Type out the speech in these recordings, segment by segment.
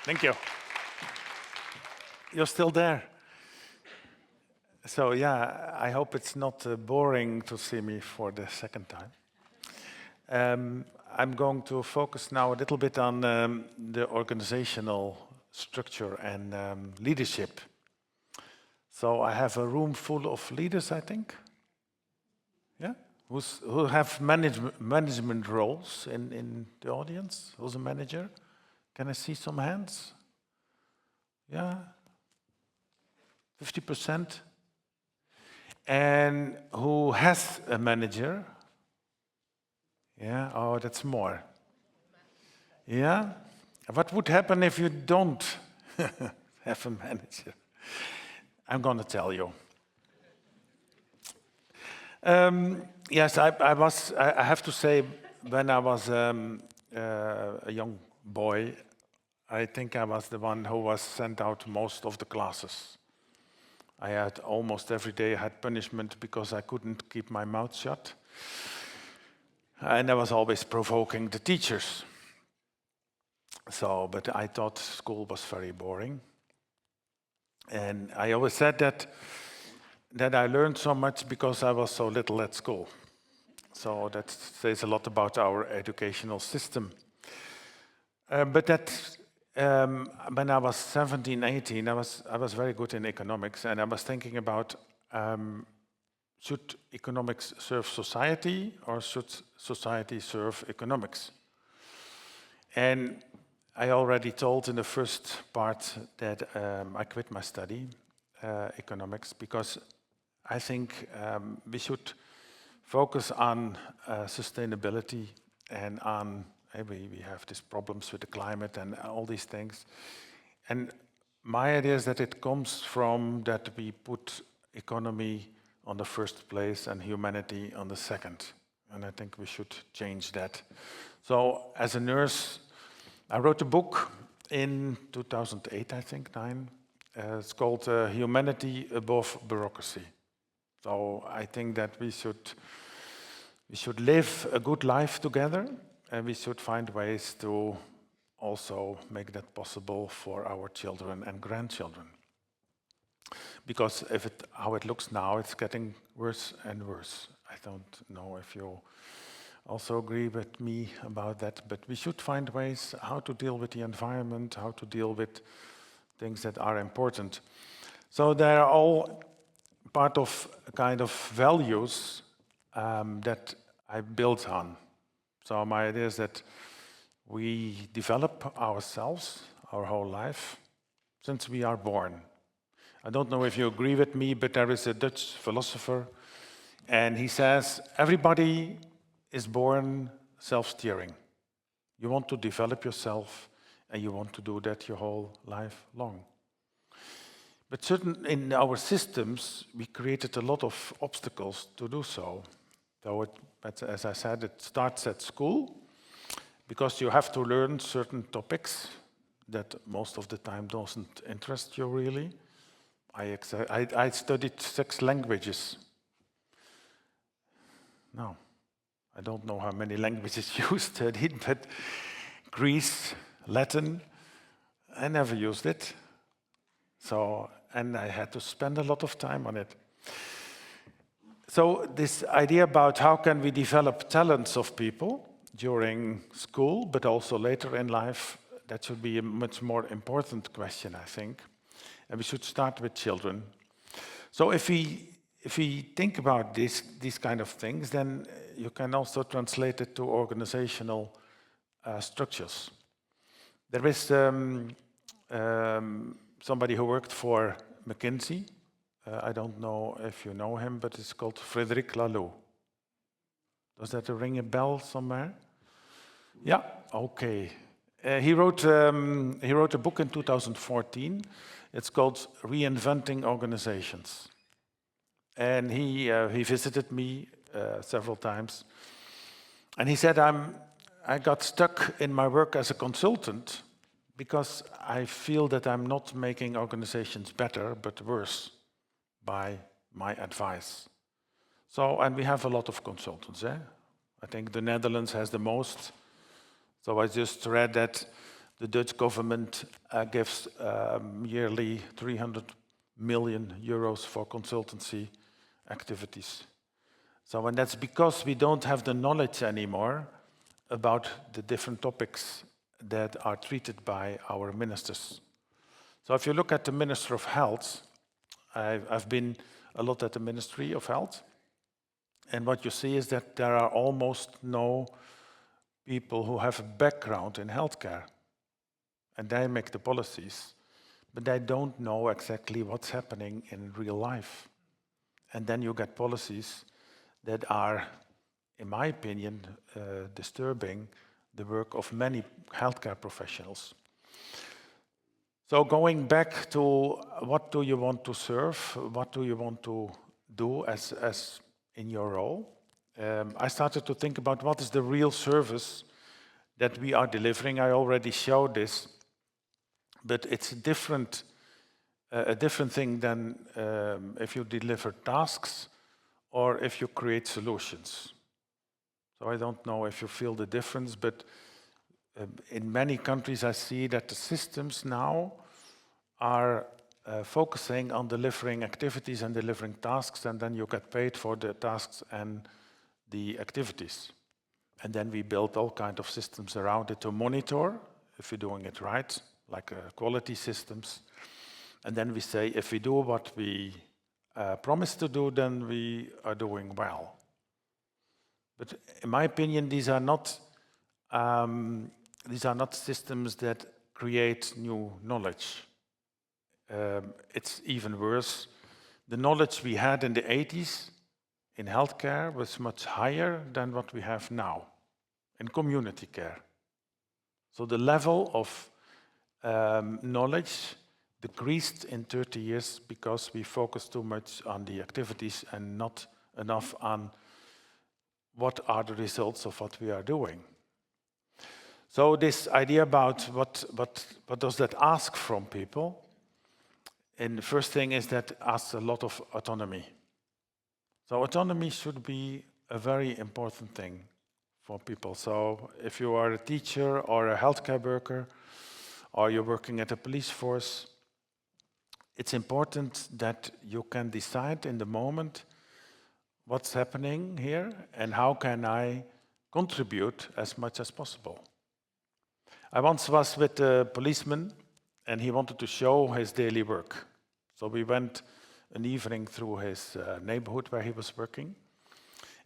Thank you. You're still there. So yeah, I hope it's not boring to see me for the second time. I'm going to focus now a little bit on the organizational structure and leadership. So I have a room full of leaders, I think. Yeah? Who have management roles in the audience? Who's a manager? Can I see some hands? Yeah? 50%? And who has a manager? Yeah, oh, that's more. Yeah? What would happen if you don't have a manager? I'm going to tell you. Yes, I have to say, when I was a young boy, I think I was the one who was sent out most of the classes. I had almost every day I had punishment because I couldn't keep my mouth shut. And I was always provoking the teachers. So, but I thought school was very boring. And I always said that I learned so much because I was so little at school. So that says a lot about our educational system. But when I was 17, 18, I was very good in economics, and I was thinking about should economics serve society or should society serve economics? And I already told in the first part that I quit my study, economics, because I think we should focus on sustainability and on, we have these problems with the climate and all these things. And my idea is that it comes from that we put economy on the first place and humanity on the second. And I think we should change that. So as a nurse, I wrote a book in 2008, I think, 9. It's called Humanity Above Bureaucracy. So I think that we should live a good life together, and we should find ways to also make that possible for our children and grandchildren. Because how it looks now, it's getting worse and worse. I don't know if you also agree with me about that, but we should find ways how to deal with the environment, how to deal with things that are important. So they're all part of a kind of values that I built on. So my idea is that we develop ourselves, our whole life, since we are born. I don't know if you agree with me, but there is a Dutch philosopher, and he says, everybody is born self-steering. You want to develop yourself, and you want to do that your whole life long. But in our systems, we created a lot of obstacles to do so. So as I said, it starts at school, because you have to learn certain topics that most of the time doesn't interest you really. I studied 6 languages. No, I don't know how many languages you studied, but Greece, Latin, I never used it. So, and I had to spend a lot of time on it. So this idea about how can we develop talents of people during school, but also later in life, that should be a much more important question, I think. And we should start with children. So if we think about these kind of things, then you can also translate it to organizational structures. There is somebody who worked for McKinsey. I don't know if you know him, but it's called Frédéric Laloux. Does that ring a bell somewhere? Yeah, okay. He wrote a book in 2014. It's called Reinventing Organizations. And he visited me several times. And he said, I got stuck in my work as a consultant because I feel that I'm not making organizations better, but worse by my advice. So, and we have a lot of consultants, eh? I think the Netherlands has the most. So I just read that the Dutch government gives yearly 300 million euros for consultancy activities. So, and that's because we don't have the knowledge anymore about the different topics that are treated by our ministers. So if you look at the Minister of Health, I've been a lot at the Ministry of Health, and what you see is that there are almost no people who have a background in healthcare, and they make the policies, but they don't know exactly what's happening in real life. And then you get policies that are, in my opinion, disturbing the work of many healthcare professionals. So going back to what do you want to serve, what do you want to do as in your role, I started to think about what is the real service that we are delivering. I already showed this, but it's a different thing than if you deliver tasks or if you create solutions. So I don't know if you feel the difference, but in many countries I see that the systems now are focusing on delivering activities and delivering tasks, and then you get paid for the tasks and the activities. And then we build all kinds of systems around it to monitor if you're doing it right, like quality systems. And then we say, if we do what we promise to do, then we are doing well. But in my opinion, these are not systems that create new knowledge. It's even worse. The knowledge we had in the 80s in healthcare was much higher than what we have now in community care. So the level of knowledge decreased in 30 years because we focused too much on the activities and not enough on what are the results of what we are doing. So this idea about what does that ask from people? And the first thing is that asks a lot of autonomy. So autonomy should be a very important thing for people. So if you are a teacher or a healthcare worker, or you're working at a police force, it's important that you can decide in the moment what's happening here and how can I contribute as much as possible. I once was with a policeman and he wanted to show his daily work. So we went an evening through his neighborhood where he was working,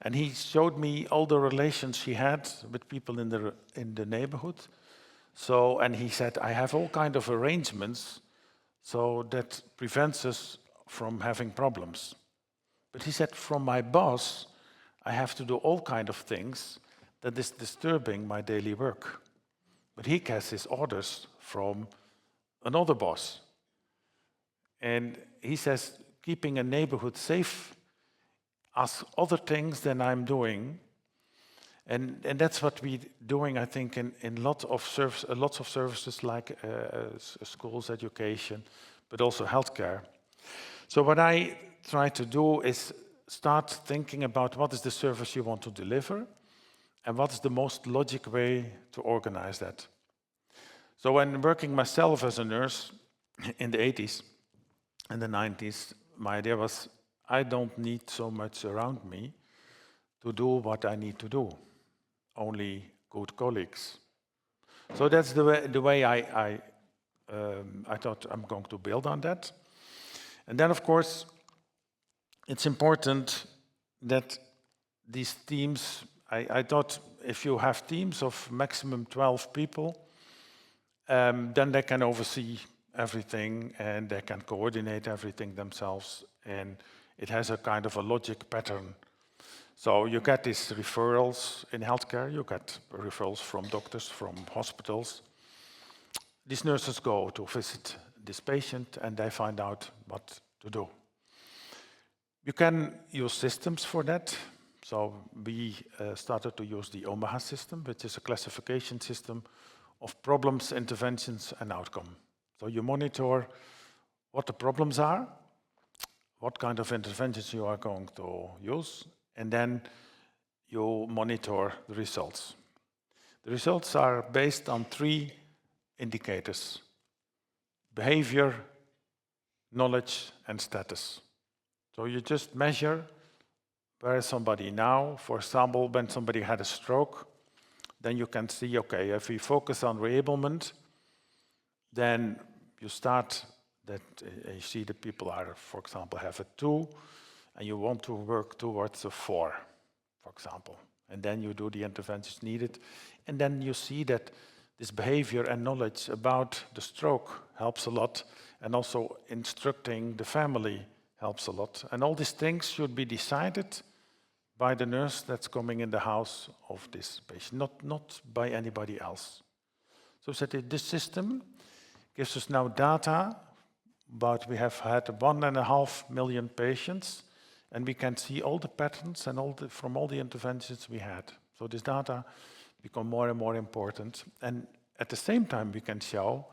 and he showed me all the relations he had with people in the neighborhood. So, and he said, I have all kind of arrangements so that prevents us from having problems. But he said, from my boss, I have to do all kind of things that is disturbing my daily work. But he gets his orders from another boss. And he says, keeping a neighborhood safe asks other things than I'm doing. And that's what we're doing, I think, in lots of services like schools, education, but also healthcare. So what I try to do is start thinking about what is the service you want to deliver and what is the most logic way to organize that. So when working myself as a nurse in the 80s and the 90s, my idea was I don't need so much around me to do what I need to do. Only good colleagues. So that's the way I thought I'm going to build on that. And then, of course, it's important that these teams, I thought if you have teams of maximum 12 people, then they can oversee everything and they can coordinate everything themselves, and it has a kind of a logic pattern. So you get these referrals in healthcare, you get referrals from doctors, from hospitals. These nurses go to visit this patient and they find out what to do. You can use systems for that. So we started to use the Omaha system, which is a classification system of problems, interventions, and outcome. So you monitor what the problems are, what kind of interventions you are going to use, and then you monitor the results. The results are based on 3 indicators: behavior, knowledge, and status. So you just measure where is somebody now. For example, when somebody had a stroke, then you can see, okay, if we focus on reablement, then you start that you see the people are, for example, have a 2, and you want to work towards a 4, for example. And then you do the interventions needed. And then you see that this behavior and knowledge about the stroke helps a lot, and also instructing the family helps a lot. And all these things should be decided by the nurse that's coming in the house of this patient, not by anybody else. So that this system gives us now data, but we have had 1.5 million patients, and we can see all the patterns and from all the interventions we had. So this data become more and more important. And at the same time, we can show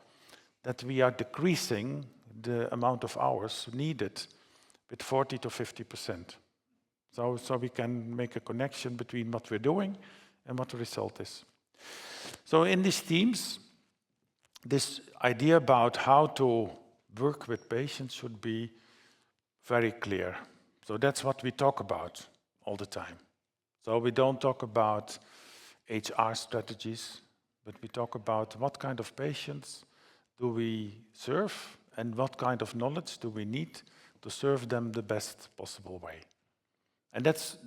that we are decreasing the amount of hours needed with 40 to 50%. So we can make a connection between what we're doing and what the result is. So in these teams, this idea about how to work with patients should be very clear. So that's what we talk about all the time. So we don't talk about HR strategies, but we talk about what kind of patients do we serve and what kind of knowledge do we need to serve them the best possible way. And that's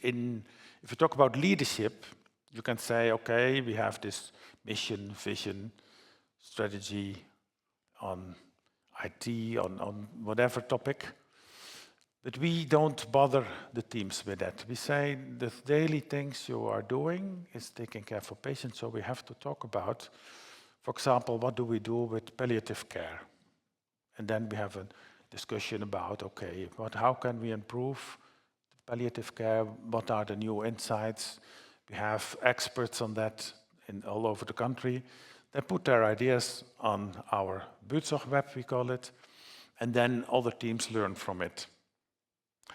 if you talk about leadership, you can say, okay, we have this mission, vision, strategy on IT, on whatever topic, but we don't bother the teams with that. We say the daily things you are doing is taking care for patients, so we have to talk about, for example, what do we do with palliative care? And then we have a discussion about, okay, how can we improve palliative care? What are the new insights? We have experts on that all over the country. They put their ideas on our Buurtzorg web, we call it, and then other teams learn from it.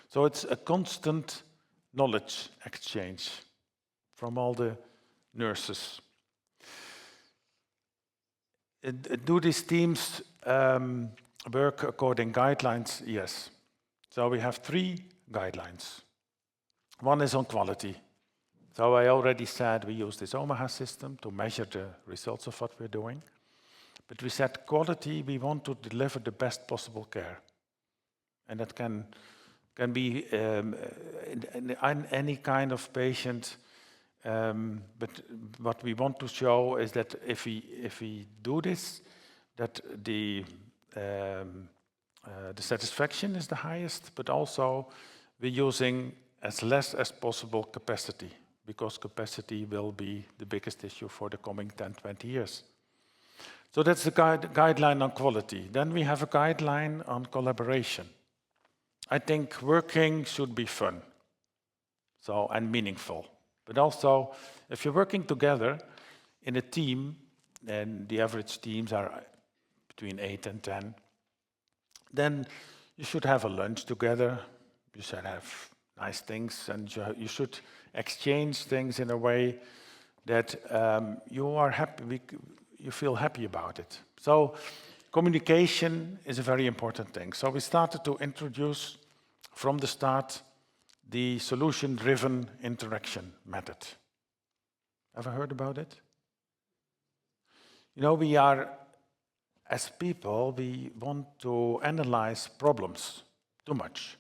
So it's a constant knowledge exchange from all the nurses. Do these teams work according guidelines? Yes. So we have 3 guidelines. One is on quality. So I already said we use this Omaha system to measure the results of what we're doing. But we said quality, we want to deliver the best possible care. And that can be in any kind of patient. But what we want to show is that if we do this, that the satisfaction is the highest, but also we're using as less as possible capacity, because capacity will be the biggest issue for the coming 10, 20 years. So that's the guideline on quality. Then we have a guideline on collaboration. I think working should be fun, and meaningful. But also, if you're working together in a team, and the average teams are between 8 and 10, then you should have a lunch together. You should have nice things, and you should exchange things in a way that you are happy. You feel happy about it. So communication is a very important thing. So we started to introduce from the start the solution-driven interaction method. Ever heard about it? You know, we are, as people, we want to analyze problems too much,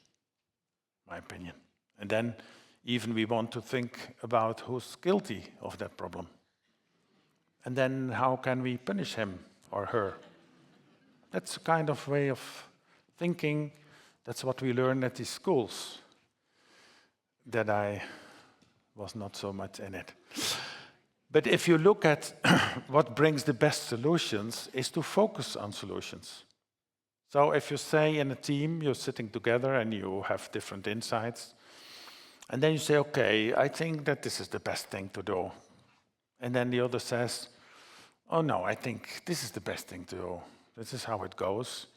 my opinion. And then even we want to think about who's guilty of that problem. And then how can we punish him or her? That's a kind of way of thinking. That's what we learn at these schools, that I was not so much in it. But if you look at what brings the best solutions, is to focus on solutions. So if you say in a team, you're sitting together and you have different insights, and then you say, okay, I think that this is the best thing to do. And then the other says, oh no, I think this is the best thing to do. This is how it goes.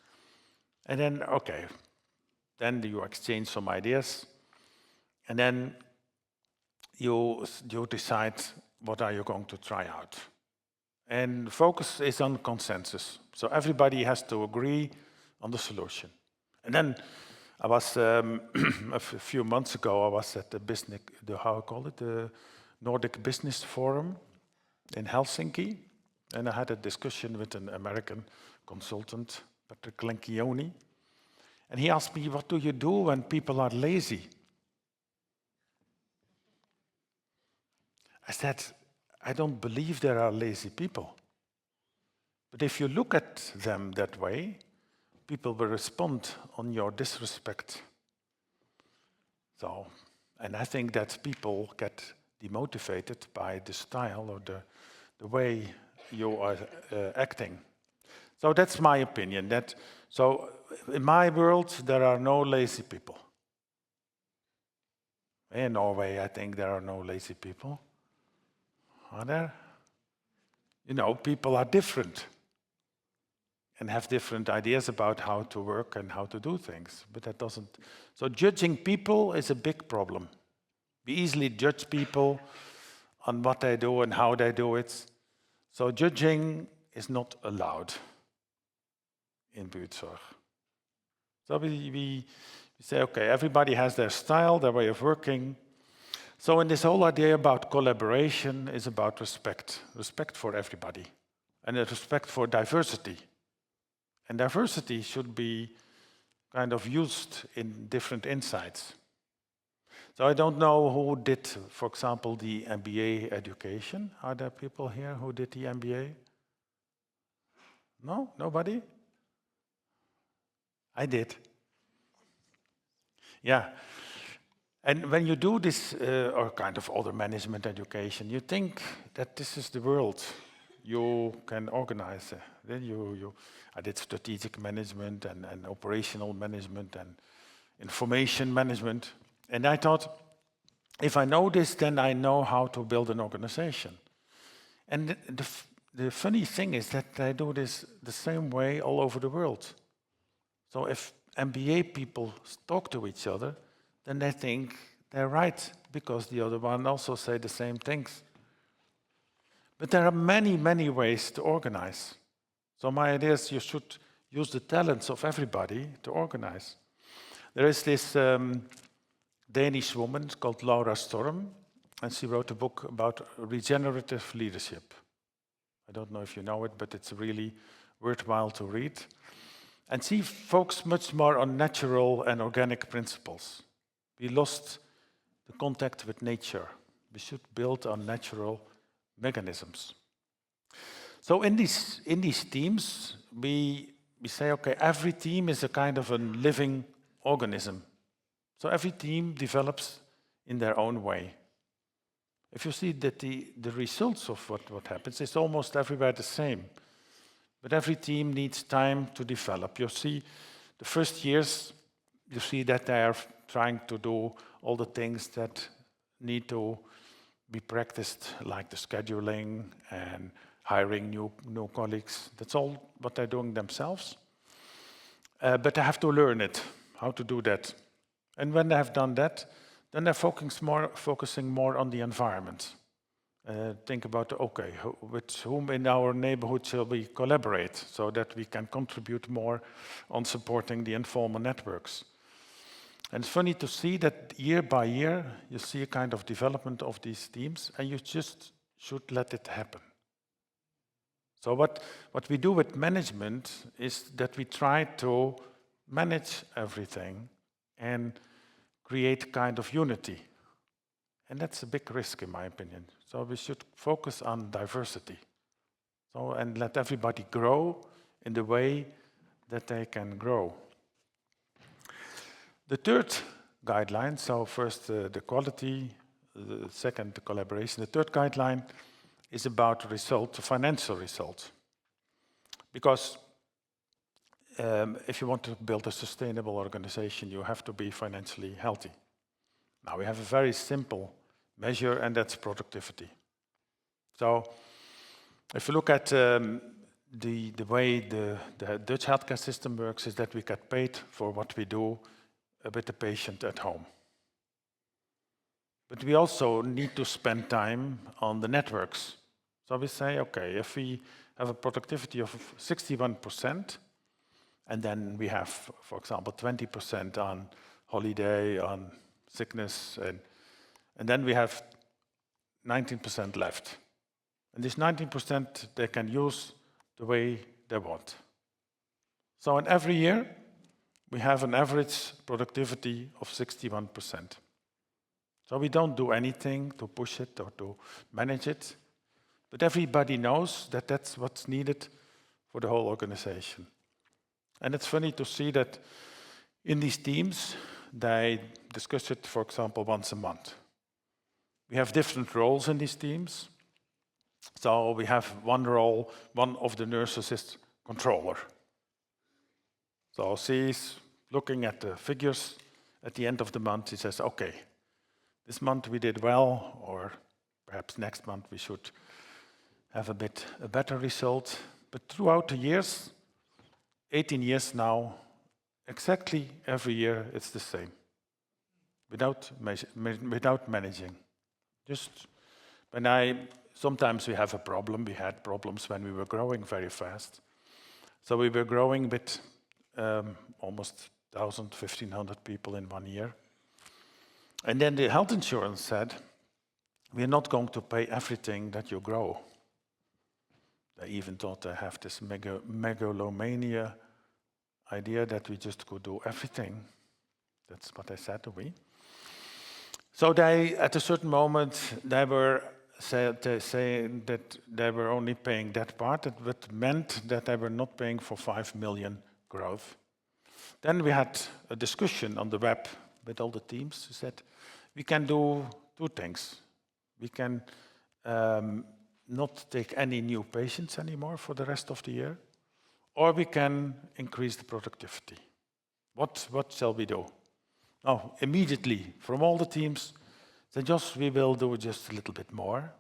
And then, okay, then you exchange some ideas, and then you decide what are you going to try out. And focus is on consensus. So everybody has to agree on the solution. And then I was, a few months ago, I was at the business, the Nordic Business Forum in Helsinki. And I had a discussion with an American consultant, Patrick Lencioni. And he asked me, what do you do when people are lazy? I said, I don't believe there are lazy people. But if you look at them that way, people will respond on your disrespect. So, and I think that people get demotivated by the style or the way you are acting. So that's my opinion. So in my world, there are no lazy people. In Norway, I think there are no lazy people. Are there? You know, people are different and have different ideas about how to work and how to do things. But that doesn't... So judging people is a big problem. We easily judge people on what they do and how they do it. So judging is not allowed in buurtzorg. So we say, okay, everybody has their style, their way of working. So in this whole idea about collaboration is about respect. Respect for everybody. And a respect for diversity. And diversity should be kind of used in different insights. So I don't know who did, for example, the MBA education. Are there people here who did the MBA? No? Nobody? I did. Yeah. And when you do this, or kind of other management education, you think that this is the world you can organize. Then I did strategic management and operational management and information management. And I thought, if I know this, then I know how to build an organization. And the funny thing is that I do this the same way all over the world. So if MBA people talk to each other, then they think they're right, because the other one also say the same things. But there are many, many ways to organize. So my idea is you should use the talents of everybody to organize. There is this Danish woman called Laura Storm, and she wrote a book about regenerative leadership. I don't know if you know it, but it's really worthwhile to read. And she focused much more on natural and organic principles. We lost the contact with nature. We should build on natural mechanisms. So in these teams, we say, okay, every team is a kind of a living organism. So every team develops in their own way. If you see that the results of what happens is almost everywhere the same. But every team needs time to develop. You see, the first years, you see that they are trying to do all the things that need to be practiced, like the scheduling and hiring new colleagues. That's all what they're doing themselves. But they have to learn it, how to do that. And when they have done that, then they're focusing more on the environment. Think about, okay, with whom in our neighborhood shall we collaborate so that we can contribute more on supporting the informal networks. And it's funny to see that year by year, you see a kind of development of these teams, and you just should let it happen. So what we do with management is that we try to manage everything and create kind of unity. And that's a big risk, in my opinion. So we should focus on diversity. So, and let everybody grow in the way that they can grow. The third guideline, so first the quality, the second the collaboration. The third guideline is about result, financial result. Because if you want to build a sustainable organization, you have to be financially healthy. Now we have a very simple measure, and that's productivity. So if you look at the way the Dutch healthcare system works, is that we get paid for what we do with the patient at home. But we also need to spend time on the networks. So we say, okay, if we have a productivity of 61%, and then we have, for example, 20% on holiday, on sickness, and then we have 19% left. And this 19% they can use the way they want. So in every year, we have an average productivity of 61%. So we don't do anything to push it or to manage it, but everybody knows that that's what's needed for the whole organization. And it's funny to see that in these teams, they discuss it, for example, once a month. We have different roles in these teams. So we have one role, one of the nurses is controller. So she's looking at the figures at the end of the month. She says, okay, this month we did well, or perhaps next month we should have a better result. But throughout the years, 18 years now, exactly every year it's the same, without managing. Just sometimes we have a problem. We had problems when we were growing very fast. So we were growing with almost 1,000, 1,500 people in 1 year. And then the health insurance said, we're not going to pay everything that you grow. They even thought they have this megalomania idea that we just could do everything. That's what they said to me. So they, at a certain moment, they were saying that they were only paying that part. That meant that they were not paying for 5 million growth. Then we had a discussion on the web with all the teams who said, we can do two things. We can not take any new patients anymore for the rest of the year, or we can increase the productivity. What shall we do? Now, immediately from all the teams, they just, we will do just a little bit more.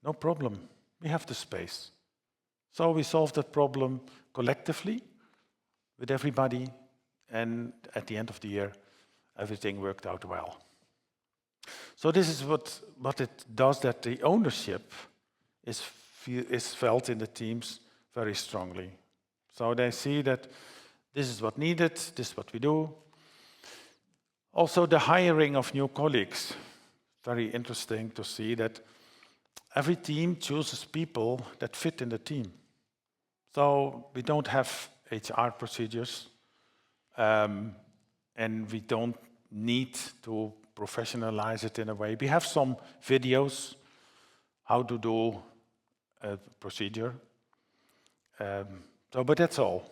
No problem, we have the space. So we solved that problem collectively with everybody, and at the end of the year, everything worked out well. So this is what it does, that the ownership is felt in the teams very strongly. So they see that this is what needed, this is what we do. Also the hiring of new colleagues. Very interesting to see that every team chooses people that fit in the team. So we don't have HR procedures, and we don't need to professionalize it in a way. We have some videos how to do a procedure, but that's all.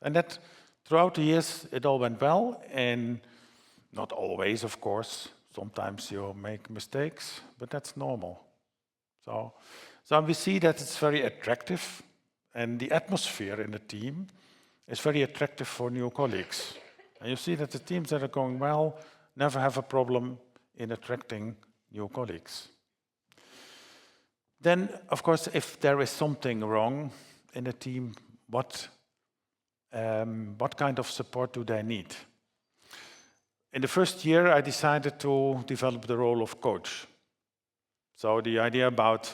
And that throughout the years it all went well, and not always, of course. Sometimes you make mistakes, but that's normal. So we see that it's very attractive, and the atmosphere in the team is very attractive for new colleagues. And you see that the teams that are going well never have a problem in attracting new colleagues. Then, of course, if there is something wrong in a team, what kind of support do they need? In the first year, I decided to develop the role of coach. So the idea about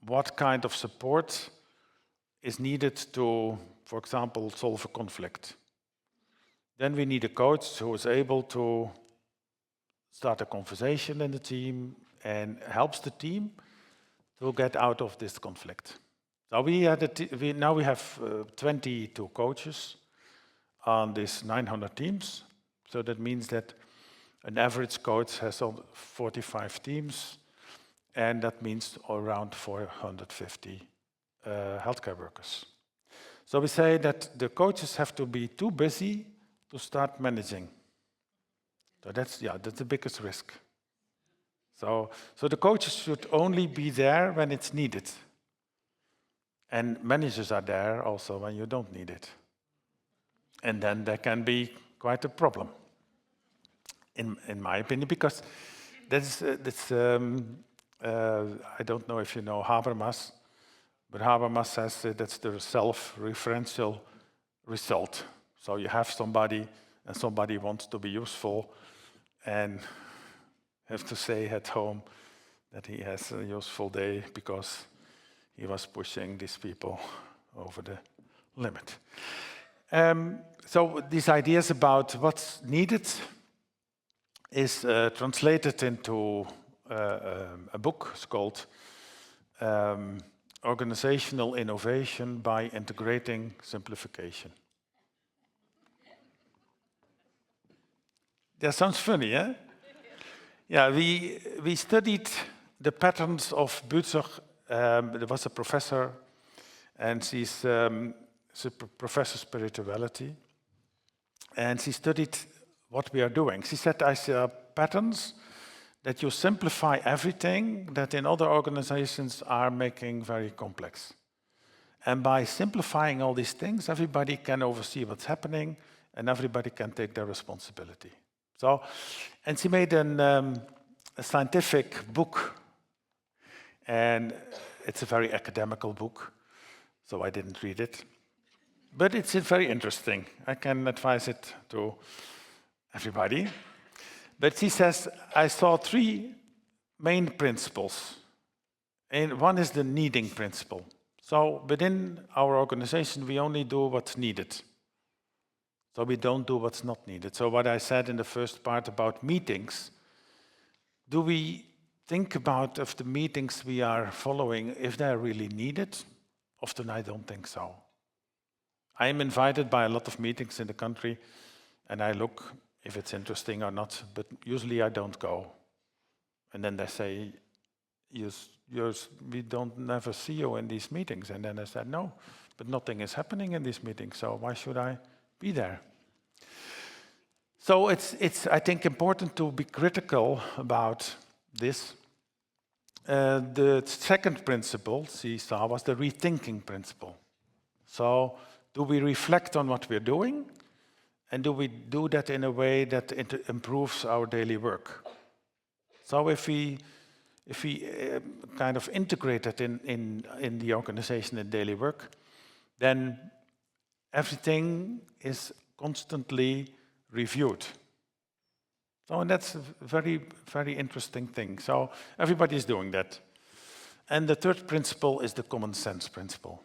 what kind of support is needed to, for example, solve a conflict. Then we need a coach who is able to start a conversation in the team and helps the team to get out of this conflict. So now we have 22 coaches on these 900 teams. So that means that an average coach has 45 teams, and that means around 450 healthcare workers. So we say that the coaches have to be too busy to start managing. So that's the biggest risk. So the coaches should only be there when it's needed. And managers are there also when you don't need it. And then there can be quite a problem, in my opinion, because I don't know if you know Habermas, but Habermas says that's the self-referential result. So you have somebody, and somebody wants to be useful, and have to say at home, that he has a useful day because he was pushing these people over the limit. So these ideas about what's needed is translated into a book. It's called Organizational Innovation by Integrating Simplification. That sounds funny, eh? Yeah, we studied the patterns of Buetzer. There was a professor, and she's a professor of spirituality, and she studied what we are doing. She said, I see patterns that you simplify everything that in other organizations are making very complex. And by simplifying all these things, everybody can oversee what's happening, and everybody can take their responsibility. So, and she made a scientific book, and it's a very academical book, so I didn't read it. But it's very interesting. I can advise it to everybody. But she says, I saw three main principles. And one is the needing principle. So within our organization, we only do what's needed. So we don't do what's not needed. So what I said in the first part about meetings, do we think about if the meetings we are following, if they're really needed? Often I don't think so. I am invited by a lot of meetings in the country, and I look if it's interesting or not, but usually I don't go. And then they say, we don't never see you in these meetings. And then I said, no, but nothing is happening in these meetings, so why should I be there? So it's I think, important to be critical about this. The second principle she saw was the rethinking principle. So do we reflect on what we're doing? And do we do that in a way that it improves our daily work? So if we kind of integrate it in the organization and daily work, then everything is constantly reviewed. So, and that's a very, very interesting thing. So everybody is doing that. And the third principle is the common sense principle.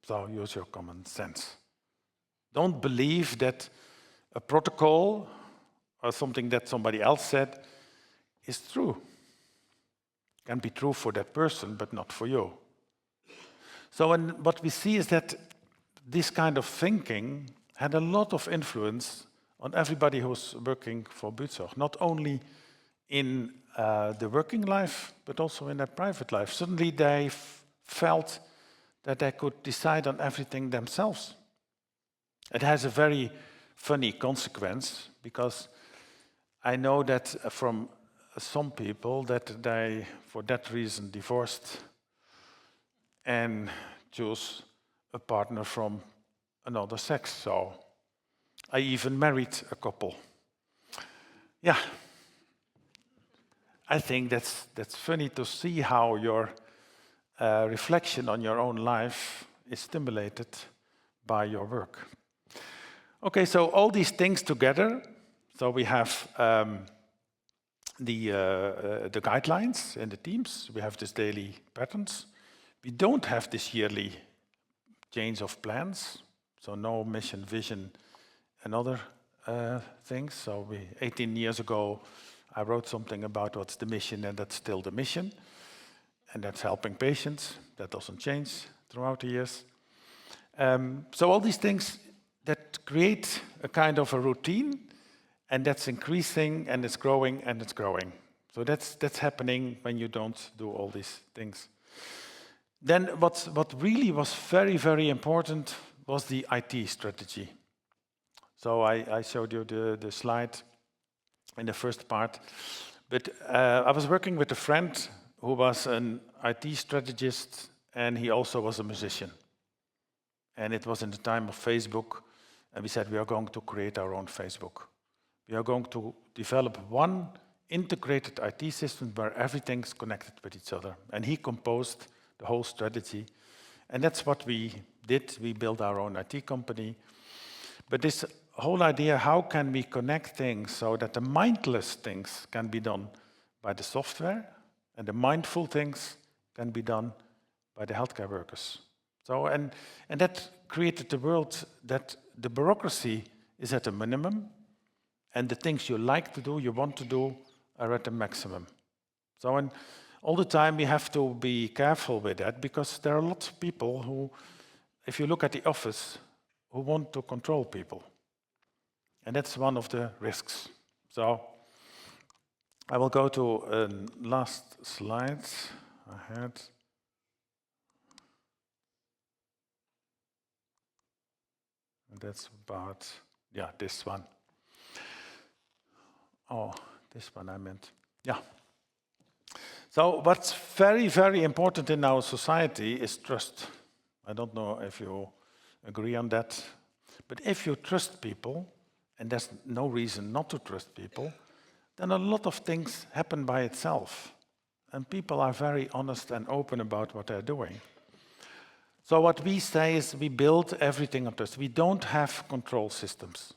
So use your common sense. Don't believe that a protocol or something that somebody else said is true. It can be true for that person, but not for you. So what we see is that this kind of thinking had a lot of influence on everybody who's working for Buetzer, not only in the working life, but also in their private life. Suddenly they felt that they could decide on everything themselves. It has a very funny consequence, because I know that from some people that they, for that reason, divorced and chose a partner from another sex. So I even married a couple. Yeah, I think that's funny to see how your reflection on your own life is stimulated by your work. Okay, so all these things together. So we have the guidelines and the teams. We have these daily patterns. We don't have this yearly change of plans. So no mission, vision, and other things. So 18 years ago, I wrote something about what's the mission, and that's still the mission. And that's helping patients. That doesn't change throughout the years. So all these things that create a kind of a routine, and that's increasing, and it's growing, and it's growing. So that's happening when you don't do all these things. Then what really was very, very important was the IT strategy. So I showed you the slide in the first part. But I was working with a friend who was an IT strategist, and he also was a musician. And it was in the time of Facebook, and we said we are going to create our own Facebook. We are going to develop one integrated IT system where everything's connected with each other. And he composed the whole strategy. And that's what we did. We built our own IT company. But this whole idea, how can we connect things so that the mindless things can be done by the software, And the mindful things can be done by the healthcare workers. So, and that created the world that the bureaucracy is at a minimum, and the things you like to do, you want to do, are at the maximum. So, and all the time we have to be careful with that, because there are lots of people who, if you look at the office, who want to control people. And that's one of the risks. So, I will go to last slide I had. And that's about, yeah, this one. Oh, this one I meant. Yeah. So what's very, very important in our society is trust. I don't know if you agree on that. But if you trust people, and there's no reason not to trust people, then a lot of things happen by itself. And people are very honest and open about what they're doing. So what we say is we build everything on trust. We don't have control systems.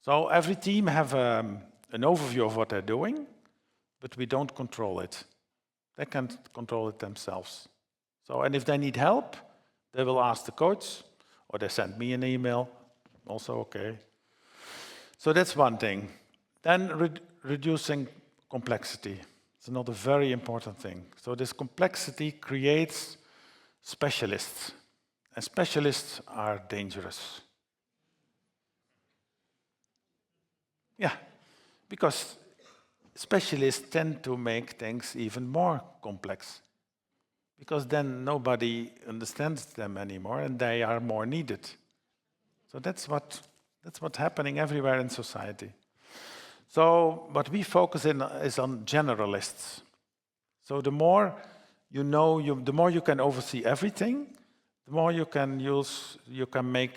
So every team have an overview of what they're doing, but we don't control it. They can't control it themselves. So, and if they need help, they will ask the coach, or they send me an email, also okay. So that's one thing. Then reducing complexity. It's another very important thing. So this complexity creates specialists. And specialists are dangerous. Yeah, because specialists tend to make things even more complex. Because then nobody understands them anymore and they are more needed. So that's what's happening everywhere in society. So what we focus in is on generalists. So the more you know, the more you can oversee everything, the more you can make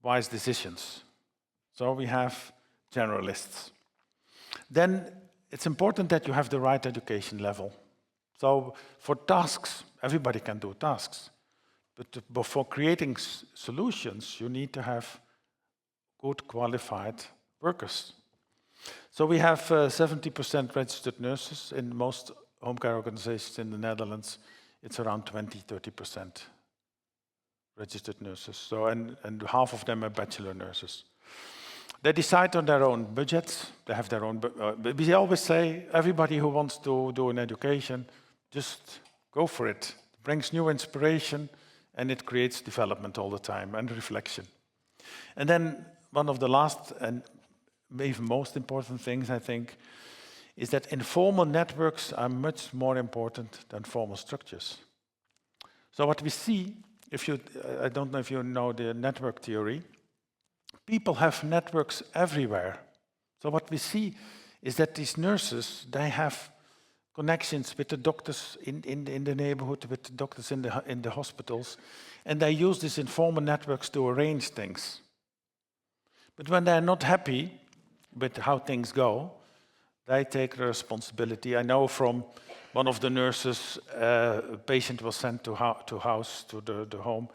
wise decisions. So we have generalists. Then it's important that you have the right education level. So for tasks, everybody can do tasks. But for creating solutions, you need to have good qualified workers. So we have 70% registered nurses. In most home care organizations in the Netherlands, it's around 20-30% registered nurses. So, and half of them are bachelor nurses. They decide on their own budgets. They have their own. We always say, everybody who wants to do an education, just go for it. It brings new inspiration, and it creates development all the time and reflection. And then one of the last and even most important things, I think, is that informal networks are much more important than formal structures. So what we see, I don't know if you know the network theory, people have networks everywhere. So what we see is that these nurses, they have connections with the doctors in the neighborhood, with the doctors in the hospitals, and they use these informal networks to arrange things. But when they're not happy with how things go, they take the responsibility. I know from one of the nurses, a patient was sent to the home,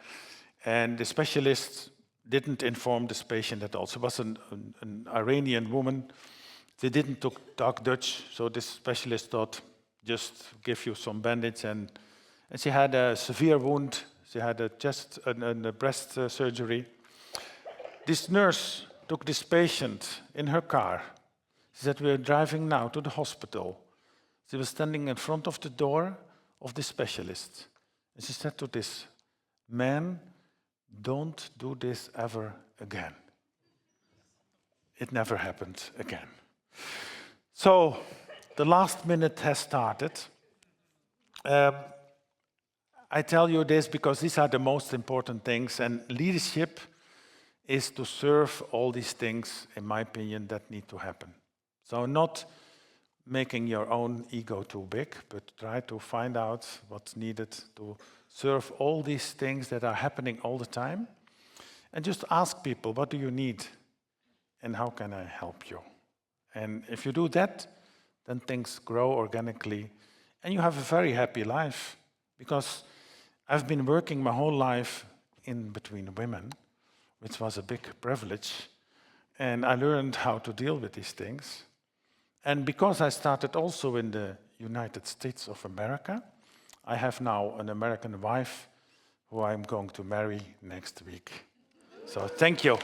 and the specialist didn't inform this patient at all. So it was an Iranian woman. They didn't talk Dutch, so this specialist thought, just give you some bandage, and she had a severe wound. She had a chest and a breast surgery. This nurse took this patient in her car. She said, "We are driving now to the hospital." She was standing in front of the door of the specialist. And she said to this man, "Don't do this ever again." It never happened again. So the last minute has started. I tell you this because these are the most important things, and leadership is to serve all these things, in my opinion, that need to happen. So not making your own ego too big, but try to find out what's needed to serve all these things that are happening all the time. And just ask people, what do you need? And how can I help you? And if you do that, then things grow organically. And you have a very happy life. Because I've been working my whole life in between women, which was a big privilege. And I learned how to deal with these things. And because I started also in the United States of America. I have now an American wife who I'm going to marry next week. So thank you.